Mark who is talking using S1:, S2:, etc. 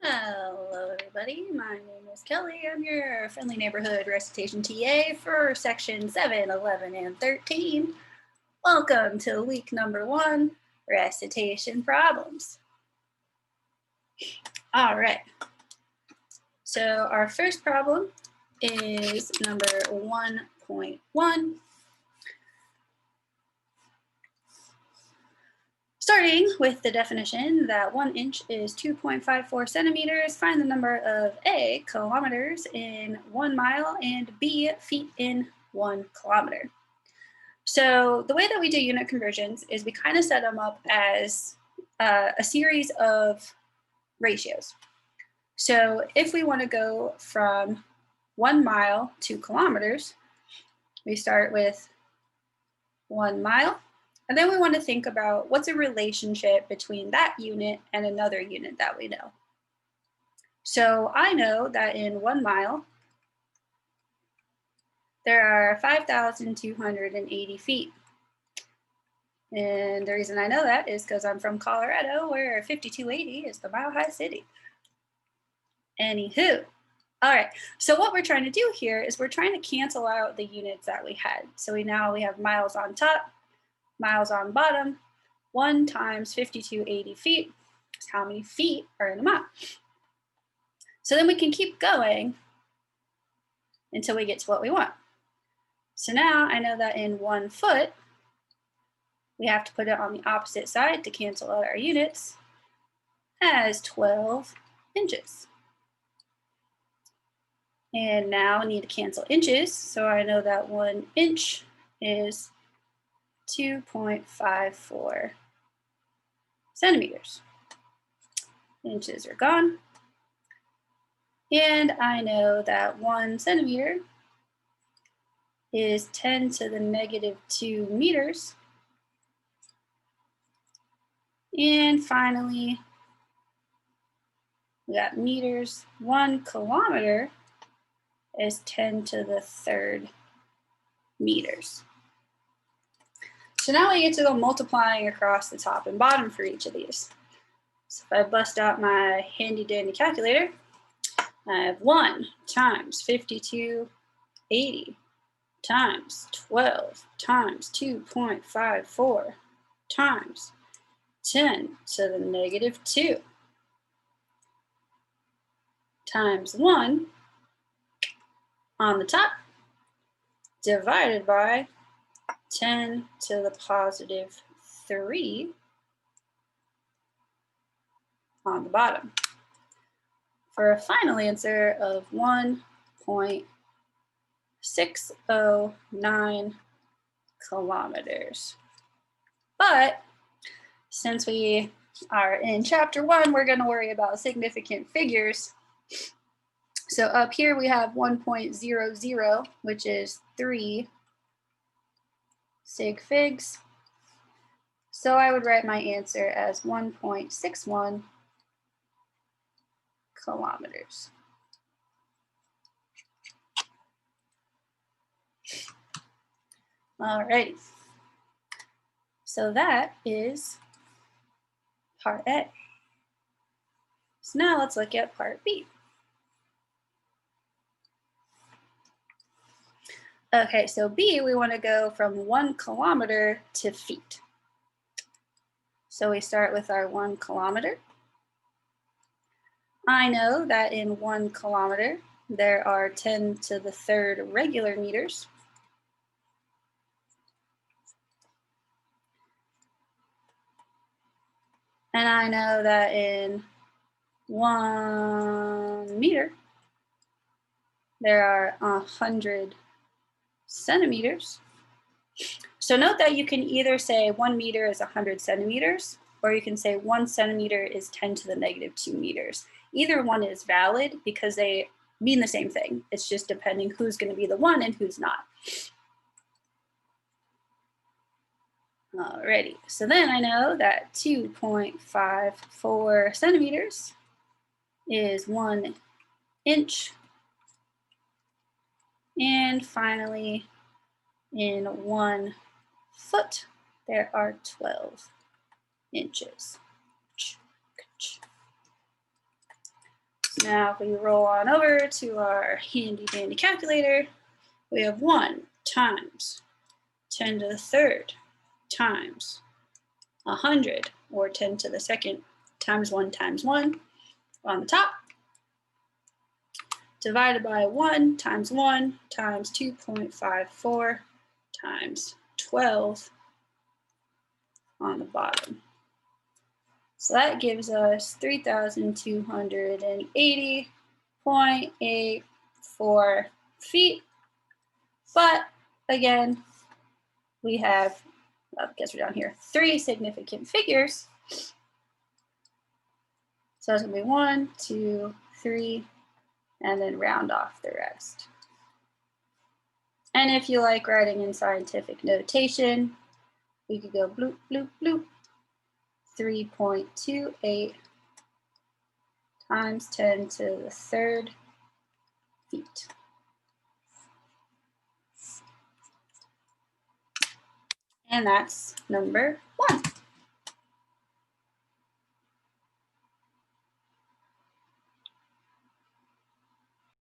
S1: Hello, everybody. My name is Kelly. I'm your friendly neighborhood recitation TA for section 7, 11, and 13. Welcome to week number 1, recitation problems. All right. So our first problem is number 1.1. Starting with the definition that 1 inch is 2.54 centimeters, find the number of A, kilometers in 1 mile, and B, feet in 1 kilometer. So the way that we do unit conversions is we kind of set them up as a series of ratios. So if we want to go from 1 mile to kilometers, we start with 1 mile. And then we want to think about what's a relationship between that unit and another unit that we know. So I know that in 1 mile, there are 5,280 feet. And the reason I know that is because I'm from Colorado, where 5280 is the Mile High City. Anywho, all right, so what we're trying to do here is we're trying to cancel out the units that we had. So we have miles on top, miles on bottom. 1 times 5280 feet is how many feet are in a mile. So then we can keep going until we get to what we want. So now I know that in 1 foot, we have to put it on the opposite side to cancel out our units as 12 inches. And now I need to cancel inches, so I know that 1 inch is 2.54 centimeters. Inches are gone. And I know that 1 centimeter is 10 to the negative 2 meters. And finally, we got meters. 1 kilometer is 10 to the 3rd meters. So now we get to go multiplying across the top and bottom for each of these. So if I bust out my handy dandy calculator, I have 1 times 5280 times 12 times 2.54 times 10 to the negative 2 times 1 on the top divided by 10 to the positive 3 on the bottom, for a final answer of 1.609 kilometers. But since we are in chapter 1, we're going to worry about significant figures. So up here we have 1.00, which is 3 sig figs. So I would write my answer as 1.61 kilometers. All right. So that is part A. So now let's look at part B. Okay, so B, we want to go from 1 kilometer to feet. So we start with our 1 kilometer. I know that in 1 kilometer, there are 10 to the 3rd regular meters. And I know that in 1 meter, there are 100 centimeters. So note that you can either say 1 meter is 100 centimeters, or you can say 1 centimeter is 10 to the negative 2 meters. Either one is valid because they mean the same thing. It's just depending who's going to be the one and who's not. Alrighty, so then I know that 2.54 centimeters is 1 inch. And finally, in 1 foot, there are 12 inches. Now if we roll on over to our handy dandy calculator, we have 1 times 10 to the third times 100, or 10 to the second times 1 on the top, divided by 1 times 2.54 times 12 on the bottom. So that gives us 3,280.84 feet. But again, we have, I guess we're down here, 3 significant figures. So it's going to be 1, 2, 3, and then round off the rest. And if you like writing in scientific notation, we could go bloop, bloop, bloop, 3.28 times 10 to the third feet. And that's number 1.